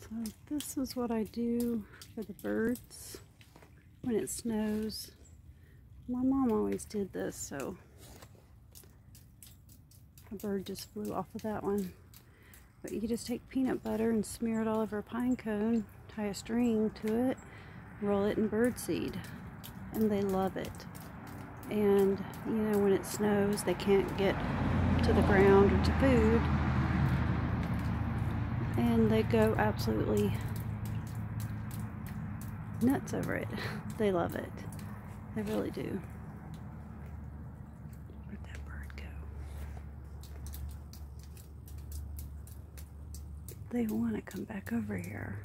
So this is what I do for the birds when it snows. My mom always did this, so a bird just flew off of that one. But you just take peanut butter and smear it all over a pine cone, tie a string to it, roll it in birdseed, and they love it. And you know, when it snows, they can't get to the ground or to food, and they go absolutely nuts over it. They love it. They really do. Where'd that bird go? They want to come back over here.